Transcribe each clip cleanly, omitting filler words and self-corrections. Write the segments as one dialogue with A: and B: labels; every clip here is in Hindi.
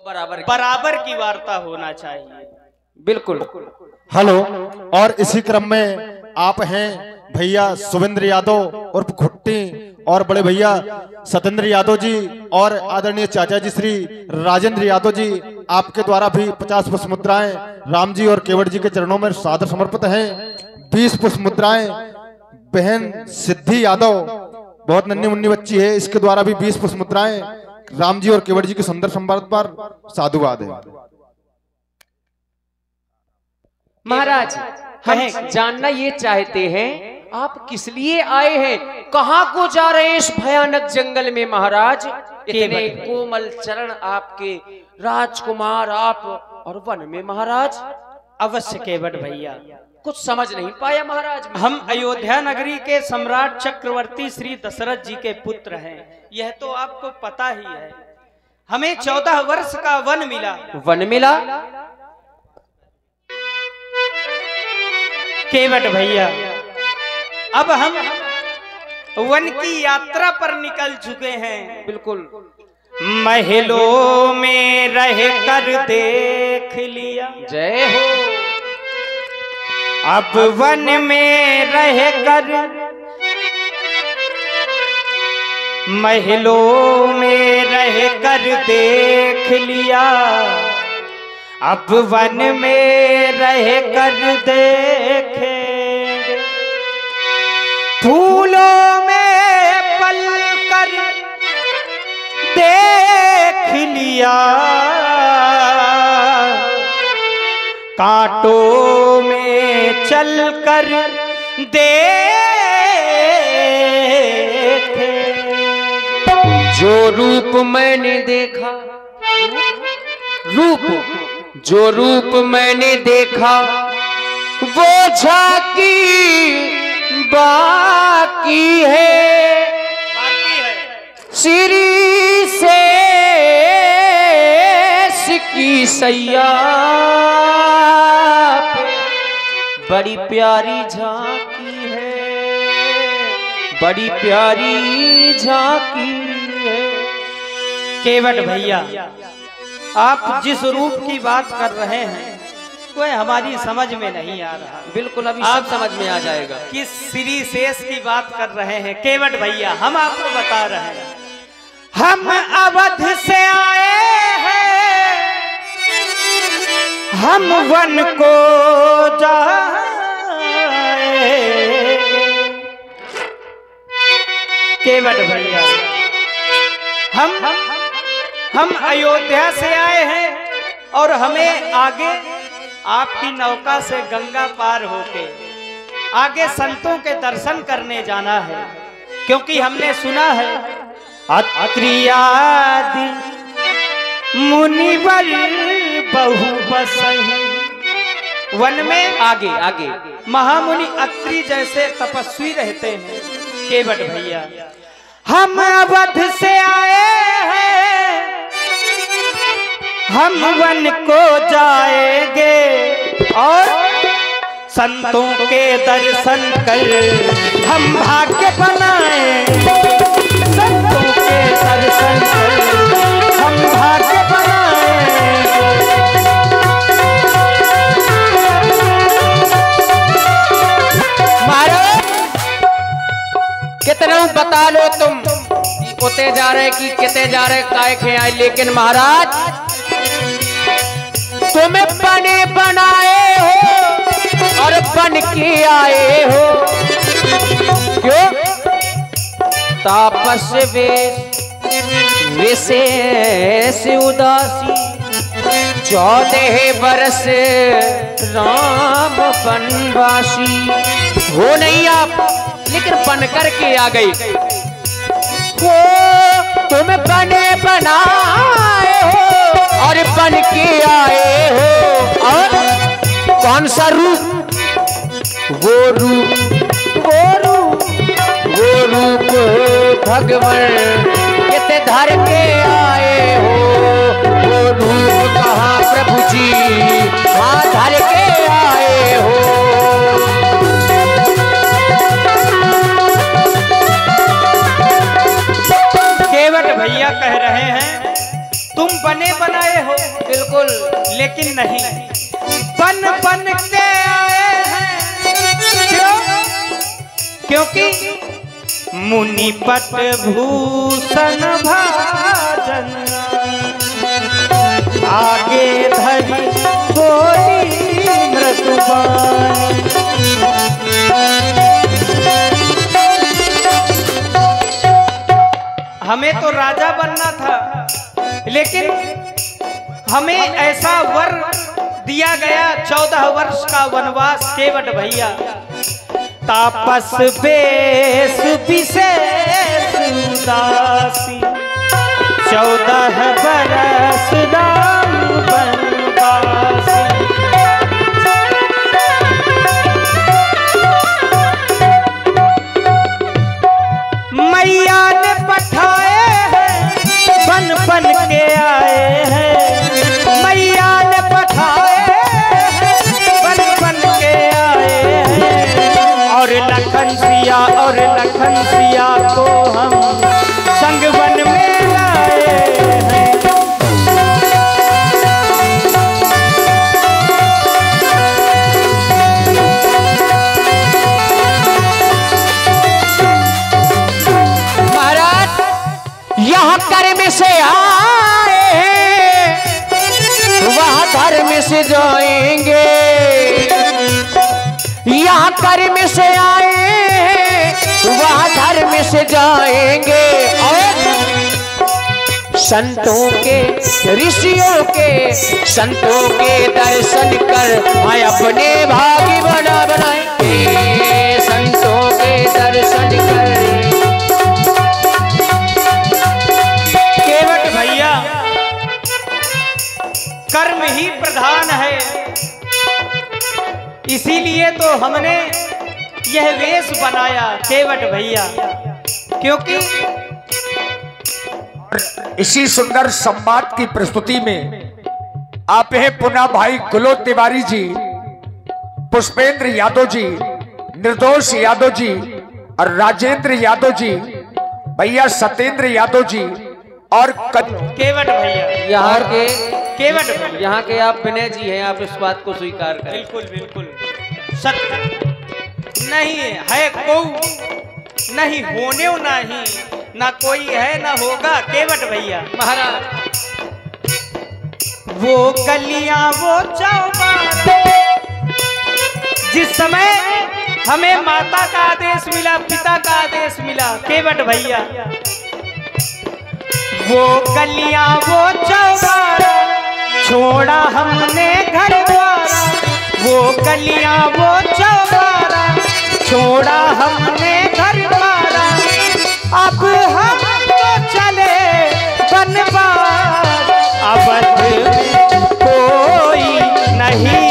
A: बराबर की वार्ता होना चाहिए।
B: बिल्कुल।
C: हेलो। और इसी क्रम में आप हैं भैया सुविंद्र यादव उर्फ घुट्टी और बड़े भैया सतेंद्र यादव जी और आदरणीय चाचा जी श्री राजेंद्र यादव जी, आपके द्वारा भी 50 पुष्प मुद्राएं राम जी और केवट जी के चरणों में सादर समर्पित हैं। 20 पुष्प मुद्राएं बहन सिद्धि यादव, बहुत नन्ही मुन्नी बच्ची है, इसके द्वारा भी 20 पुष्प मुद्राएं राम जी और केवट जी के सुंदर संवाद पर साधुवाद है।
B: महाराज, हम जानना ये चाहते हैं आप किस लिए आए हैं, कहाँ को जा रहे हैं इस भयानक जंगल में महाराज? इतने कोमल चरण आपके, राजकुमार आप, और वन में महाराज।
A: अवश्य केवट भैया,
B: कुछ समझ नहीं पाया महाराज।
A: हम अयोध्या नगरी के सम्राट चक्रवर्ती श्री दशरथ जी के पुत्र हैं, यह तो आपको पता ही है। हमें 14 वर्ष का वन मिला।
B: वन मिला?
A: केवट भैया, अब हम वन की यात्रा पर निकल चुके हैं।
B: बिल्कुल।
A: महलों में रह कर देख लिया,
B: जय हो।
A: अब वन में रह कर, महलों में रह कर देख लिया, अब वन में रह कर देखेंगे, फूलों में पल कर देख लिया, कांटों में चल कर देखे,
B: जो रूप मैंने देखा, रूप जो रूप मैंने देखा, वो झांकी बाकी है, श्री शेष की सैया पे बड़ी प्यारी झांकी है, बड़ी प्यारी झांकी है।
A: केवट भैया, आप जिस रूप की बात कर रहे हैं वह हमारी समझ में नहीं आ रहा।
B: बिल्कुल, अभी आप समझ में आ जाएगा।
A: किस श्री शेष की बात कर रहे हैं केवट भैया? हम आपको बता रहे हैं, हम अवध से आए हैं, हम वन को जाएंगे। केवट भैया, हम अयोध्या से आए हैं और हमें आगे आपकी नौका से गंगा पार होके आगे संतों के दर्शन करने जाना है, क्योंकि हमने सुना है अत्रियादि मुनिवर बहु बसहि। वन में
B: आगे आगे
A: महामुनि अत्रि जैसे तपस्वी रहते हैं। केवट भैया, हम अवध से आए हैं, हम वन को जाएंगे और संतों के दर्शन कर हम भाग्य बनाएंगे, संतों के दर्शन कर हम भाग्य बनाएंगे।
B: कितना बता लो तुम, उते जा रहे कि किते जा रहे, काय खे आए, लेकिन महाराज तुम्हें बने बनाए हो और बन के आए हो। क्यों? तापस विशेष उदासी, 14 बरस राम बनवासी। हो नहीं आप, लेकिन बन करके आ गई हो। तुम बने बनाए हो और बन के आए हो। और कौन सा रूप? वो रूप, वो रूप, वो रूप भगवान किते धर के आए हो। वो रूप कहाँ प्रभु जी हाँ धर के आए हो। केवट भैया कह रहे हैं तुम बने बनाए हो
A: हो,
B: बिल्कुल,
A: लेकिन नहीं, बन बन के आए हैं। क्यों? क्योंकि मुनिपट भूषण भाजन आगे धरी बोली मृदुबानी। हमें तो राजा बनना था, लेकिन हमें ऐसा वर दिया गया 14 वर्ष का वनवास केवट भैया। तापस बेस विशेष उदासी 14 बरस राम वनवासी। मैया ने पठाए हैं, बन बन के आए हैं। मैया ने पठाए हैं, बन बन के आए हैं। और लखन सिया को हम संग वन में लाए हैं।
B: यहाँ कर्म से आए हैं, वहाँ धर्म से जाएंगे। यहाँ कर्म से आए हैं, वहाँ धर्म से जाएंगे। और संतों के ऋषियों के संतों के दर्शन कर आए अपने भाग्य बनाएंगे। संतों के दर्शन कर।
A: कर्म ही प्रधान है, इसीलिए तो हमने यह वेश बनाया केवट भैया। क्योंकि
D: इसी सुंदर संवाद की प्रस्तुति में आप हैं पुनः भाई गुलो तिवारी जी, पुष्पेंद्र यादव जी, निर्दोष यादव जी और राजेंद्र यादव जी, भैया सत्येंद्र यादव जी और
A: केवट भैया।
B: यहाँ के
A: केवट भैया,
B: यहाँ के आप विनय जी हैं, आप इस बात को स्वीकार करें।
A: बिल्कुल बिल्कुल सत्य नहीं है, कोई नहीं होने नहीं, ना कोई है ना होगा केवट भैया।
B: महाराज
A: वो गलियां वो चौबारे, जिस समय हमें माता का आदेश मिला, पिता का आदेश मिला केवट भैया, वो गलियां वो चौबारा छोड़ा हमने घर द्वारा। वो गलियां वो चौबारा छोड़ा हमने घर द्वारा। अब हम तो चले बनवास, अवध में कोई नहीं,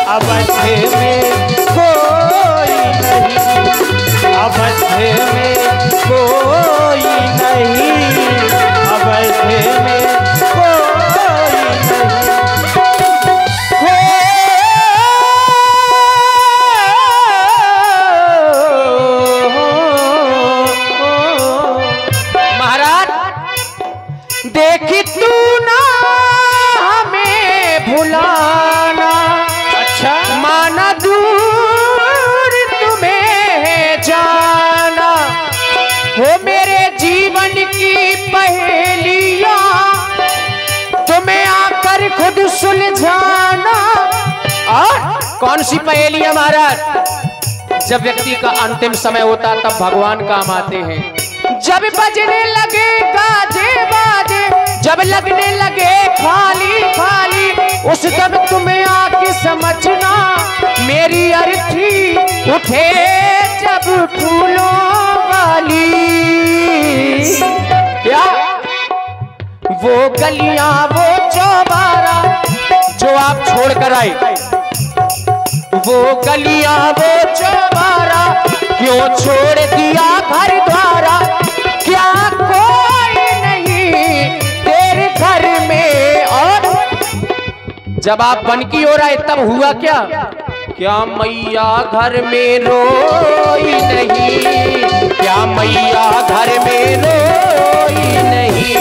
A: अवध में कोई नहीं, अवध में कोई नहीं, अवध में कोई
B: महाराज देखी तू ना हमें भुलाना।
A: अच्छा
B: माना दूर तुम्हें जाना, हो मेरे जीवन की पहेलियां तुम्हें आकर खुद सुलझाना। और कौन सी पहेलियां महाराज? जब व्यक्ति का अंतिम समय होता तब भगवान काम आते हैं। जब बजने लगे गाजे बाजे, जब लगने लगे खाली खाली, उस दम तुम्हें आके समझना मेरी अर्थी उठे जब फूलों वाली। क्या वो गलियां वो चौबारा जो आप छोड़ कर आए, वो गलियां वो चौबारा क्यों छोड़ दिया घर द्वारा? क्या कोई नहीं तेरे घर में? और जब आप बनकी हो रहा है तब हुआ क्या? क्या मैया घर में रोई नहीं? क्या मैया घर में रोई नहीं?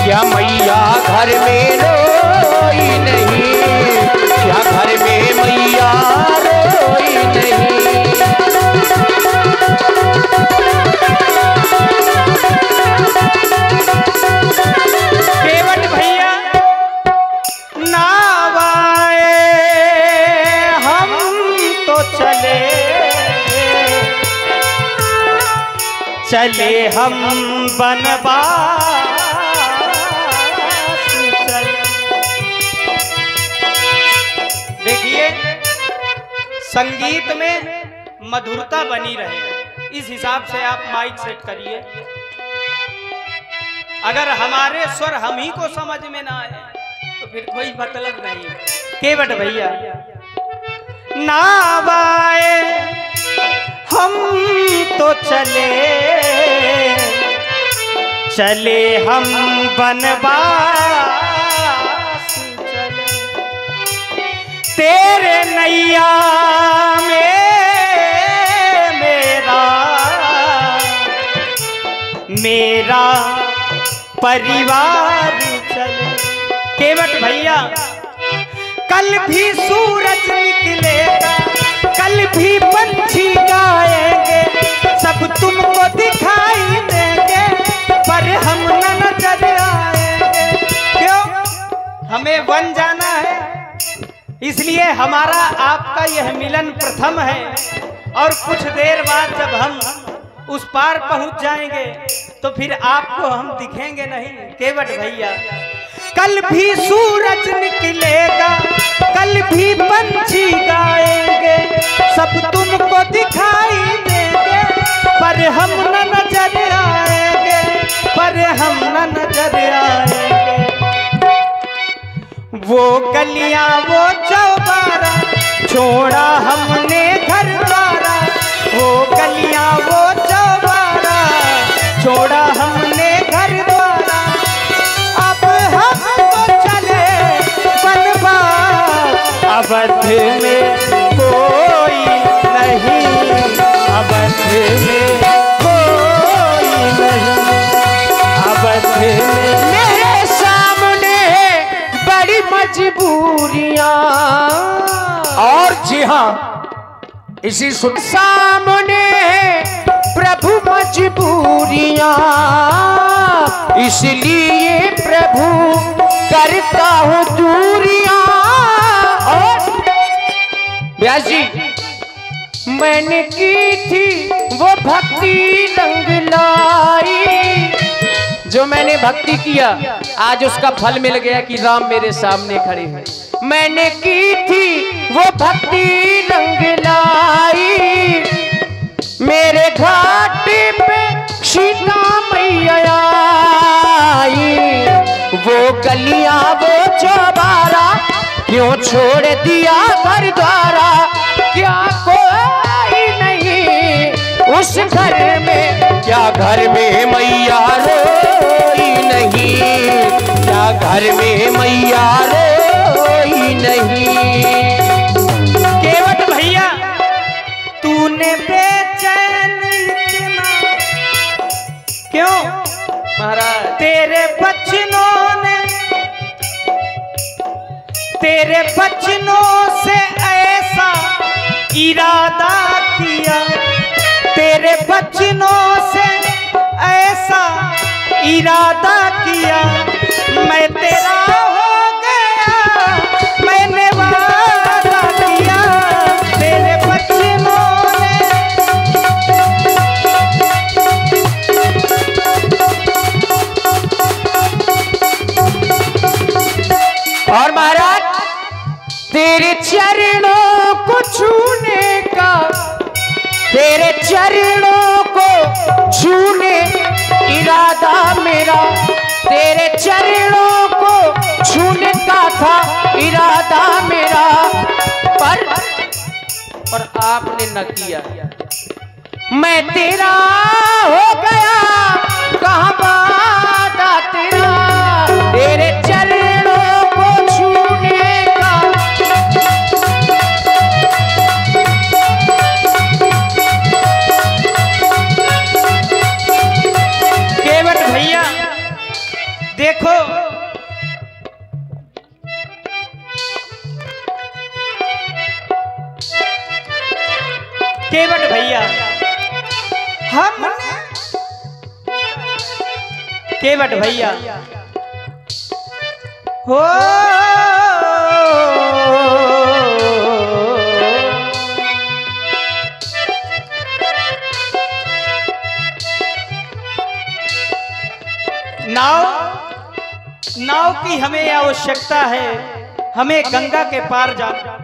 B: क्या मैया घर में रोई नहीं, क्या घर में मैया रोई नहीं।
A: केवट भैया नावाए हम तो चले हम बनवास चले। देखिए संगीत में मधुरता बनी रहे, इस हिसाब से आप माइक सेट करिए। अगर हमारे स्वर हम ही को समझ में ना आए तो फिर कोई मतलब नहीं। केवट भैया नावाए हम तो चले हम बनवास चले, तेरे नैया में मेरा परिवार चले। केवट भैया कल भी सूरज निकलेगा, कल भी पंछी गाएंगे, सब तुमको दिखाई देंगे, पर हम न नजर आएंगे। क्यों? हमें वन जाना है, इसलिए हमारा आपका यह मिलन प्रथम है। और कुछ देर बाद जब हम उस पार पहुंच जाएंगे तो फिर आपको हम दिखेंगे नहीं। केवट भैया कल भी सूरज निकलेगा, कल भी पंछी गाएंगे, सब तुमको दिखाई देंगे, पर हम न नजर आएंगे, पर हम न नजर आएंगे। वो गलियां वो चौबारा छोड़ा हमने घर द्वारा, वो गलियां वो चौबारा छोड़ा हमने घर द्वारा, अब हम तो चले बनवास। अवध में कोई नहीं, अवध में कोई नहीं, अवध में
B: मेरे सामने बड़ी मजबूरियां।
D: और जी हाँ, इसी
B: सामने प्रभु मजबूरियां, इसलिए प्रभु करता हूँ दूरियां। और व्यास जी मैंने की थी वो भक्ति रंग लाई, जो मैंने भक्ति किया आज उसका फल मिल गया कि राम मेरे सामने खड़े हैं। मैंने की थी वो भक्ति रंग लाई, मेरे घाट पे सीता मैया आई। वो गलियां वो चौबारा क्यों छोड़ दिया घर द्वारा, क्या कोई नहीं उस घर में, क्या घर में मैया रोई नहीं, क्या घर में मैया रोई नहीं।
A: केवट भैया तूने बेचैन इतना क्यों
B: महाराज?
A: तेरे बचनों से ऐसा इरादा किया, तेरे बचनों से ऐसा इरादा किया, मैं तेरा हो गया, मैंने वादा किया, तेरे बचनों ने।
B: और महाराज तेरे चरणों को छूने का, तेरे चरणों को छूने इरादा मेरा, तेरे चरणों को छूने का था इरादा मेरा, पर आपने न किया। मैं तेरा हो गया, कहाँ वादा तेरा, तेरे चरणों को छूने का।
A: केवट भैया देखो केवट भैया, हमने केवट भैया हो नाव की हमें आवश्यकता है, हमें गंगा के पार जाना।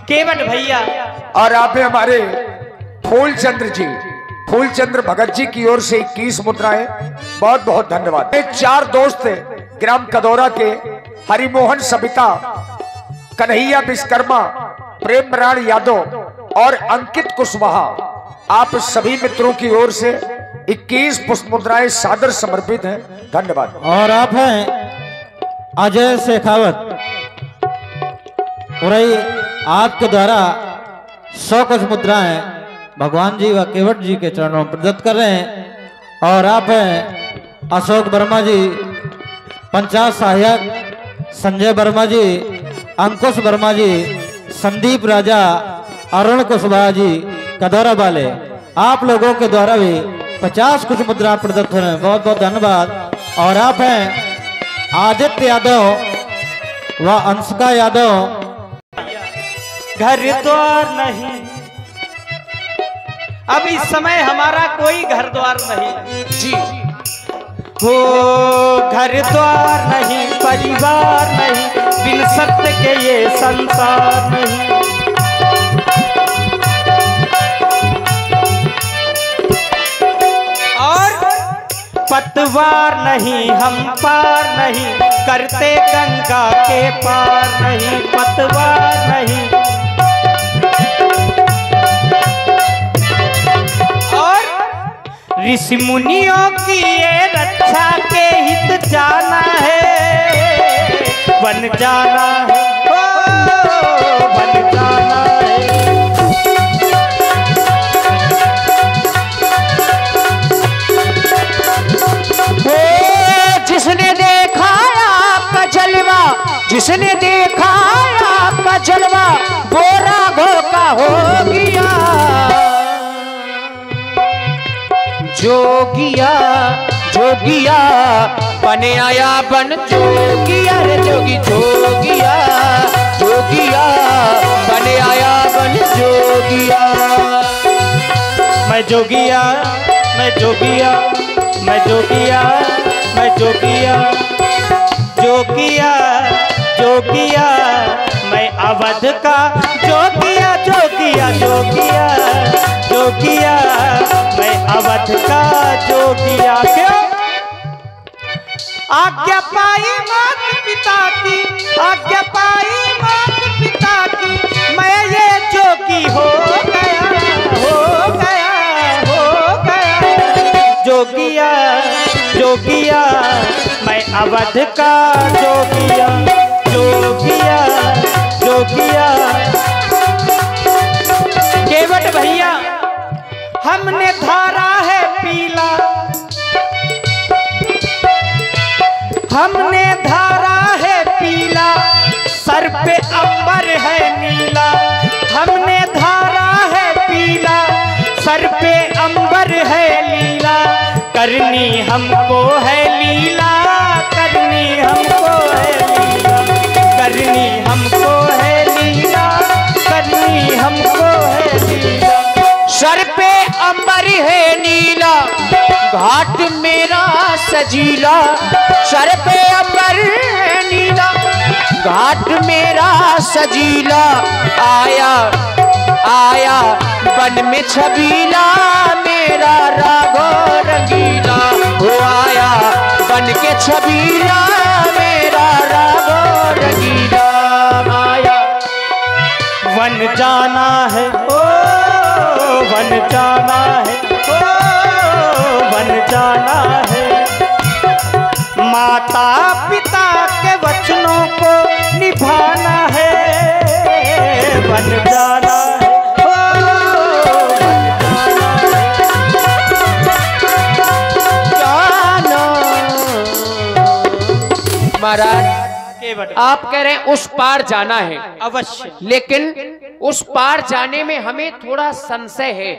A: केवट भैया
D: और आप हमारे फूलचंद्र जी, फूलचंद्र भगत जी की ओर से 21 मुद्राएं, बहुत बहुत धन्यवाद। ये 4 दोस्त ग्राम कदौरा के हरिमोहन सबिता, कन्हैया विश्वकर्मा, प्रेमराण यादव और अंकित कुशवाहा, आप सभी मित्रों की ओर से 21 पुष्प मुद्राएं सादर समर्पित हैं। धन्यवाद।
E: और आप हैं अजय शेखावत उरई, आपके द्वारा 100 कुछ मुद्राएं भगवान जी व केवट जी के चरणों में प्रदत्त कर रहे हैं। और आप हैं अशोक वर्मा जी, पंचायत सहायक संजय वर्मा जी, अंकुश वर्मा जी, संदीप राजा, अरुण कुशवाहा जी कदौरा वाले, आप लोगों के द्वारा भी 50 कुछ मुद्रा प्रदत्त हो रहे हैं। बहुत बहुत धन्यवाद। और आप हैं आदित्य यादव व अंशिका यादव।
A: घर द्वार नहीं, अब इस समय हमारा कोई घर द्वार नहीं
B: जी।
A: हो, घर द्वार नहीं, परिवार नहीं, बिन सत्य के ये संसार नहीं। और पतवार नहीं, हम पार नहीं, करते गंगा के पार नहीं, पतवार नहीं। ऋषि मुनियों की ये रक्षा के हित जाना है, बन जाना है, ओ बन जाना है।
B: जिसने देखा आपका जलवा, जिसने देखा आपका जलवा, बोरा घोका हो गया। जोगिया जोगिया बने आया बन जोगिया रे जोगी, जोगिया जोगिया बने आया बन जोगिया।
A: मैं जोगिया, मैं जोगिया, मैं जोगिया, मैं जोगिया, जोगिया जोगिया, मैं अवध का जोगिया, जोगिया जोगिया, जोगिया मैं अवध का जोगिया। क्यों? आज्ञा पाई मात पिता की, आज्ञा पाई मात पिता की, मैं ये जोगी हो गया, हो गया, हो गया। जोगिया जोगिया मैं अवध का जोगिया, जोगिया जोगिया। केवट भैया, हमने धारा है पीला, हमने धारा है पीला, सर पे अंबर है नीला। हमने धारा है पीला, सर पे अंबर है लीला। करनी हमको है लीला, करनी हमको है लीला, करनी हमको है लीला, करनी हमको है लीला।
B: सर पे अंबर है नीला, घाट मेरा सजीला। सर पे अंबर है नीला, घाट मेरा सजीला। आया आया बन में छबीला, मेरा राघो रंगीला। हो आया बन के छबीला, मेरा राघो रंगीला। आया
A: वन जाना है, ओ वन जाना है, ओ वन जाना है। माता पिता के वचनों को निभाना है, वन जाना है, ओ वन जाना है।
B: महाराज
A: केवट
B: आप कह रहे हैं उस पार जाना है,
A: अवश्य।
B: लेकिन उस पार जाने में हमें थोड़ा संशय है।